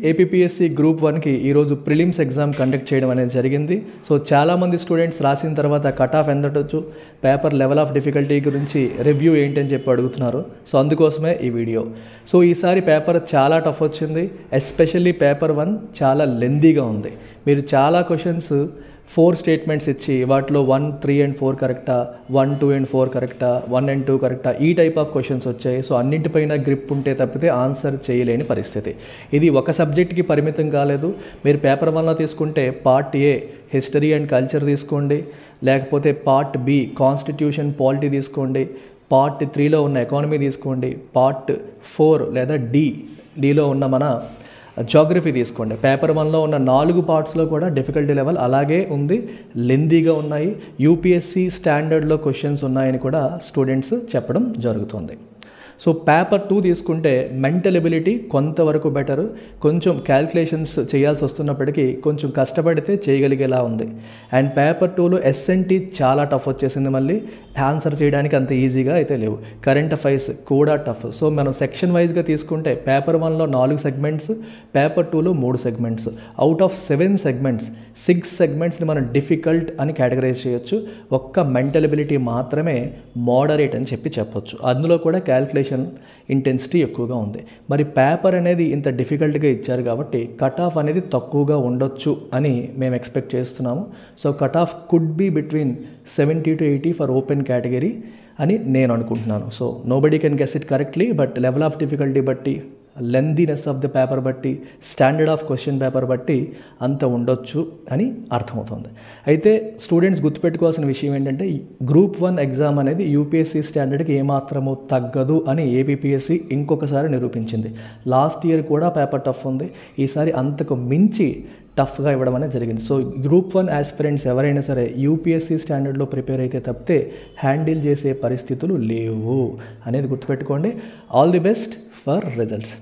APPSC group 1కి ఈరోజు prelims exam conduct చేయడం అనేది జరిగింది. సో చాలామంది స్టూడెంట్స్ రాసిన తర్వాత కట్ ఆఫ్ ఎంత ఉండొచ్చు, పేపర్ లెవెల్ ఆఫ్ డిఫికల్టీ గురించి రివ్యూ ఏంటని చెప్పి అడుగుతున్నారు. సో అందుకోసమే ఈ వీడియో. సో ఈసారి పేపర్ చాలా టఫ్ వచ్చింది. ఎస్పెషల్లీ పేపర్ 1 చాలా లెందీగా ఉంది. మీరు చాలా క్వశ్చన్స్ 4 స్టేట్మెంట్స్ ఇచ్చి వాటిలో 1, 3 and 4 కరెక్టా, 1, 2 and 4 కరెక్టా, 1 and 2 కరెక్టా, ఈ టైప్ ఆఫ్ క్వశ్చన్స్ వచ్చాయి. సో అన్నింటిపైన గ్రిప్ ఉంటే తప్పితే ఆన్సర్ చేయలేని పరిస్థితి. ఇది ఒక సబ్జెక్ట్కి పరిమితం కాలేదు. మీరు పేపర్ 1లో తీసుకుంటే part A history and culture తీసుకోండి, లేకపోతే పార్ట్ బి కాన్స్టిట్యూషన్ పాలిటీ తీసుకోండి, పార్ట్ 3లో ఉన్న ఎకానమీ తీసుకోండి, పార్ట్ 4 లేదా డీలో ఉన్న మన జాగ్రఫీ తీసుకోండి. పేపర్ 1లో ఉన్న 4 పార్ట్స్లో కూడా డిఫికల్టీ లెవెల్ అలాగే ఉంది, లెందీగా ఉన్నాయి. యూపీఎస్సీ స్టాండర్డ్లో క్వశ్చన్స్ ఉన్నాయని కూడా స్టూడెంట్స్ చెప్పడం జరుగుతుంది. సో పేపర్ 2 తీసుకుంటే మెంటల్ ఎబిలిటీ కొంతవరకు బెటర్, కొంచెం క్యాల్కులేషన్స్ చేయాల్సి వస్తున్నప్పటికీ కొంచెం కష్టపడితే చేయగలిగేలా ఉంది. అండ్ పేపర్ 2లో ఎస్ఎన్టీ చాలా టఫ్ వచ్చేసింది. మళ్ళీ ఆన్సర్ చేయడానికి అంత ఈజీగా అయితే లేవు. కరెంట్ అఫైర్స్ కూడా టఫ్. సో మనం సెక్షన్ వైజ్గా తీసుకుంటే పేపర్ 1లో 4 సెగ్మెంట్స్, పేపర్ 2లో 3 సెగ్మెంట్స్. అవుట్ ఆఫ్ 7 సెగ్మెంట్స్ 6 సెగ్మెంట్స్ని మనం డిఫికల్ట్ అని కేటగరైజ్ చేయొచ్చు. ఒక్క మెంటల్ ఎబిలిటీ మాత్రమే మోడరేట్ అని చెప్పొచ్చు. అందులో కూడా క్యాల్కులేషన్ ఇంటెన్సిటీ ఎక్కువగా ఉంది. మరి పేపర్ అనేది ఇంత డిఫికల్ట్గా ఇచ్చారు కాబట్టి కట్ ఆఫ్ అనేది తక్కువగా ఉండొచ్చు అని మేము ఎక్స్పెక్ట్ చేస్తున్నాము. So cut off could be between 70 to 80 for open category అని నేను అనుకుంటున్నాను. So nobody can guess it correctly, but level of difficulty బట్టి, లెందీనెస్ ఆఫ్ ద పేపర్ బట్టి, స్టాండర్డ్ ఆఫ్ క్వశ్చన్ పేపర్ బట్టి అంత ఉండొచ్చు అని అర్థమవుతుంది. అయితే స్టూడెంట్స్ గుర్తుపెట్టుకోవాల్సిన విషయం ఏంటంటే గ్రూప్ 1 ఎగ్జామ్ అనేది యూపీఎస్సీ స్టాండర్డ్కి ఏమాత్రమూ తగ్గదు అని ఏపీపీఎస్సీ ఇంకొకసారి నిరూపించింది. లాస్ట్ ఇయర్ కూడా పేపర్ టఫ్ ఉంది, ఈసారి అంతకు మించి టఫ్గా ఇవ్వడం అనేది జరిగింది. సో గ్రూప్ 1 ఆస్పిరెంట్స్ ఎవరైనా సరే యూపీఎస్సీ స్టాండర్డ్లో ప్రిపేర్ అయితే తప్పితే హ్యాండిల్ చేసే పరిస్థితులు లేవు అనేది గుర్తుపెట్టుకోండి. All the best for results.